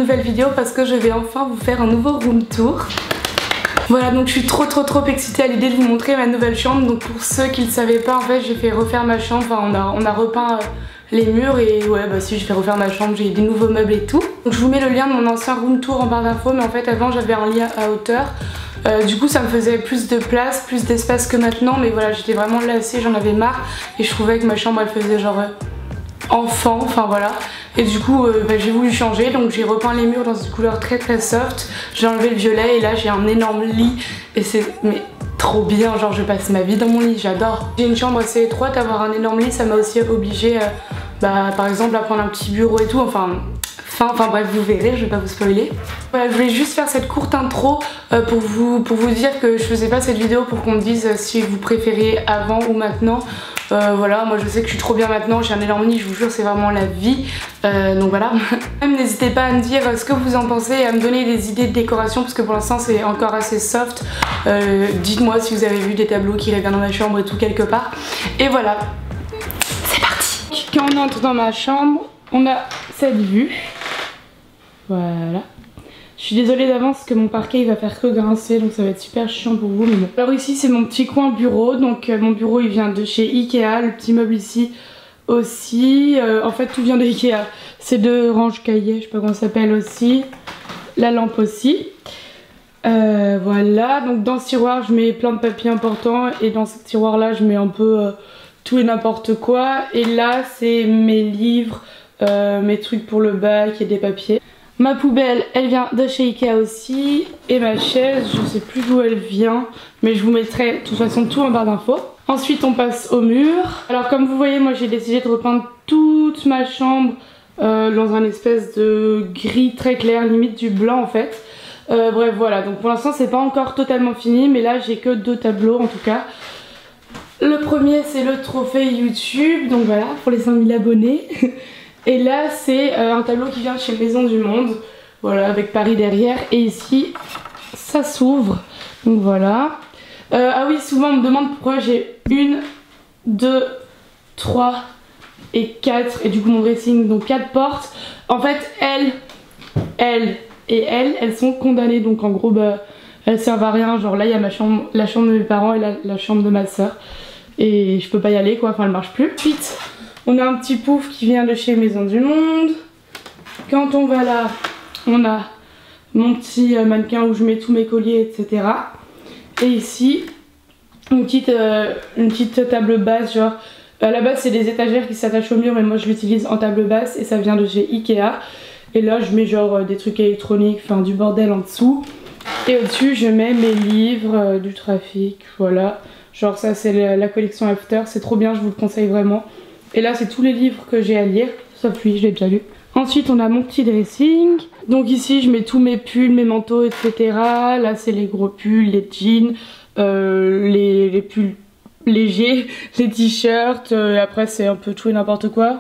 nouvelle vidéo parce que je vais enfin vous faire un nouveau room tour. Voilà, donc je suis trop excitée à l'idée de vous montrer ma nouvelle chambre. Donc pour ceux qui ne le savaient pas, en fait j'ai fait refaire ma chambre, enfin on a repeint les murs et ouais bah si, je vais refaire ma chambre, j'ai des nouveaux meubles et tout. Donc je vous mets le lien de mon ancien room tour en barre d'infos, mais en fait avant j'avais un lit à hauteur. Du coup ça me faisait plus de place, plus d'espace que maintenant, mais voilà j'étais vraiment lassée, j'en avais marre et je trouvais que ma chambre elle faisait genre enfant, enfin voilà. Et du coup j'ai voulu changer, donc j'ai repeint les murs dans une couleur très soft, j'ai enlevé le violet et là j'ai un énorme lit et c'est trop bien, genre je passe ma vie dans mon lit, j'adore. J'ai une chambre assez étroite, avoir un énorme lit ça m'a aussi obligée par exemple à prendre un petit bureau et tout, enfin bref vous verrez, je vais pas vous spoiler. Voilà, je voulais juste faire cette courte intro pour vous dire que je faisais pas cette vidéo pour qu'on me dise si vous préférez avant ou maintenant. Voilà, moi je sais que je suis trop bien maintenant, j'ai un énorme lit, je vous jure c'est vraiment la vie, donc voilà. Même n'hésitez pas à me dire ce que vous en pensez et à me donner des idées de décoration parce que pour l'instant c'est encore assez soft. Dites-moi si vous avez vu des tableaux qui iraient bien dans ma chambre et tout quelque part. Et voilà, c'est parti. Quand on entre dans ma chambre, on a cette vue, voilà. Je suis désolée d'avance que mon parquet il va faire que grincer, donc ça va être super chiant pour vous, mais bon. Alors ici c'est mon petit coin bureau, donc mon bureau il vient de chez Ikea, le petit meuble ici aussi, en fait tout vient de Ikea. Ces deux ranges cahiers, je sais pas comment ça s'appelle aussi, la lampe aussi. Voilà, donc dans ce tiroir je mets plein de papiers importants et dans ce tiroir là je mets un peu tout et n'importe quoi. Et là c'est mes livres, mes trucs pour le bac et des papiers. Ma poubelle, elle vient de chez Ikea aussi. Et ma chaise, je sais plus d'où elle vient, mais je vous mettrai de toute façon tout en barre d'infos. Ensuite on passe au mur. Alors comme vous voyez, moi j'ai décidé de repeindre toute ma chambre dans un espèce de gris très clair, limite du blanc en fait. Bref voilà, donc pour l'instant c'est pas encore totalement fini, mais là j'ai que 2 tableaux en tout cas. Le premier c'est le trophée YouTube, donc voilà, pour les 5000 abonnés. Et là c'est un tableau qui vient de chez Maison du Monde, voilà, avec Paris derrière. Et ici ça s'ouvre, donc voilà. Ah oui, souvent on me demande pourquoi j'ai 1, 2, 3 et 4, et du coup mon dressing, donc 4 portes. En fait elles sont condamnées, donc en gros bah elles servent à rien. Genre là il y a ma chambre, la chambre de mes parents et la chambre de ma soeur, et je peux pas y aller quoi, enfin elle marche plus. Ensuite on a un petit pouf qui vient de chez Maison du Monde. Quand on va là, on a mon petit mannequin où je mets tous mes colliers, etc. Et ici, une petite table basse, genre à la base c'est des étagères qui s'attachent au mur, mais moi je l'utilise en table basse et ça vient de chez Ikea. Et là je mets genre des trucs électroniques, enfin du bordel en dessous. Et au-dessus je mets mes livres, du trafic, voilà. Genre ça c'est la collection After, c'est trop bien, je vous le conseille vraiment. Et là c'est tous les livres que j'ai à lire, sauf lui, je l'ai déjà lu. Ensuite on a mon petit dressing. Donc ici je mets tous mes pulls, mes manteaux, etc. Là c'est les gros pulls, les jeans, les pulls légers, les t-shirts. Après c'est un peu tout et n'importe quoi.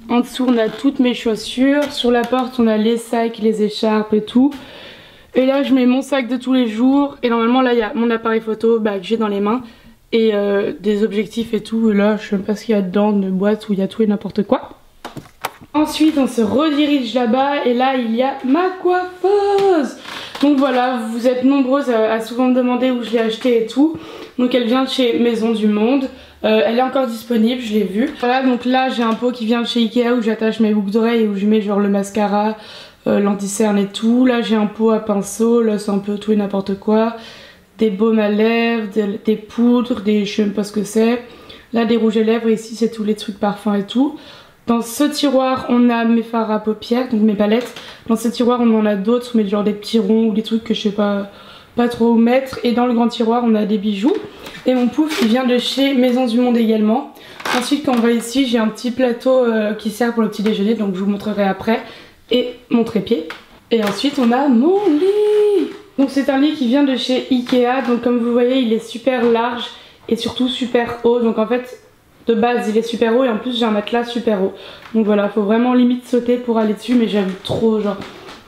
En dessous on a toutes mes chaussures. Sur la porte on a les sacs, les écharpes et tout. Et là je mets mon sac de tous les jours. Et normalement là il y a mon appareil photo que j'ai dans les mains. Et des objectifs et tout. Et là je sais même pas ce qu'il y a dedans, une boîte où il y a tout et n'importe quoi. Ensuite on se redirige là-bas et là il y a ma coiffeuse. Donc voilà, vous êtes nombreuses à souvent me demander où je l'ai achetée et tout. Donc elle vient de chez Maison du Monde. Elle est encore disponible, je l'ai vue. Voilà, donc là j'ai un pot qui vient de chez Ikea où j'attache mes boucles d'oreilles et où je mets genre le mascara, l'anti-cerne et tout. Là j'ai un pot à pinceau, là c'est un peu tout et n'importe quoi. Des baumes à lèvres, des poudres, je sais même pas ce que c'est. Là des rouges à lèvres et ici c'est tous les trucs parfums et tout. Dans ce tiroir on a mes fards à paupières, donc mes palettes. Dans ce tiroir on en a d'autres, mais genre des petits ronds ou des trucs que je sais pas trop où mettre. Et dans le grand tiroir on a des bijoux. Et mon pouf il vient de chez Maison du Monde également. Ensuite quand on va ici j'ai un petit plateau qui sert pour le petit déjeuner, donc je vous montrerai après. Et mon trépied. Et ensuite on a mon lit. Donc c'est un lit qui vient de chez Ikea, donc comme vous voyez il est super large et surtout super haut. Donc en fait de base il est super haut et en plus j'ai un matelas super haut. Donc voilà, faut vraiment limite sauter pour aller dessus, mais j'aime trop, genre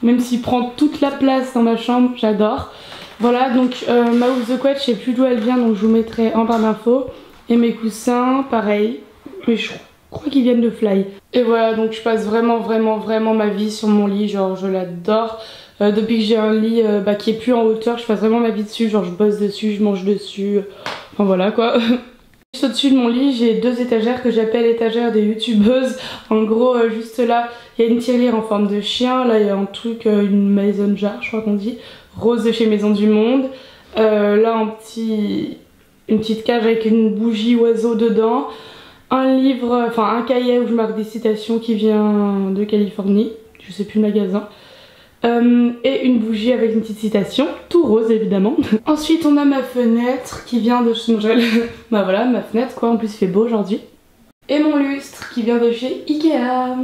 même s'il prend toute la place dans ma chambre, j'adore. Voilà, donc ma housse de couette je sais plus d'où elle vient, donc je vous mettrai en barre d'infos. Et mes coussins pareil, crois qu'ils viennent de Fly. Et voilà, donc je passe vraiment ma vie sur mon lit, genre je l'adore. Depuis que j'ai un lit qui est plus en hauteur, je passe vraiment ma vie dessus, genre je bosse dessus, je mange dessus, enfin voilà quoi. Juste au-dessus de mon lit, j'ai 2 étagères que j'appelle étagères des youtubeuses. En gros, juste là, il y a une tirelire en forme de chien, là il y a un truc, une mason jar, je crois qu'on dit, rose de chez Maison du Monde. Là une petite cage avec une bougie oiseau dedans. Un livre, enfin un cahier où je marque des citations qui vient de Californie, je sais plus le magasin. Et une bougie avec une petite citation, tout rose évidemment. Ensuite on a ma fenêtre qui vient de chez bah voilà, ma fenêtre quoi, en plus il fait beau aujourd'hui. Et mon lustre qui vient de chez Ikea.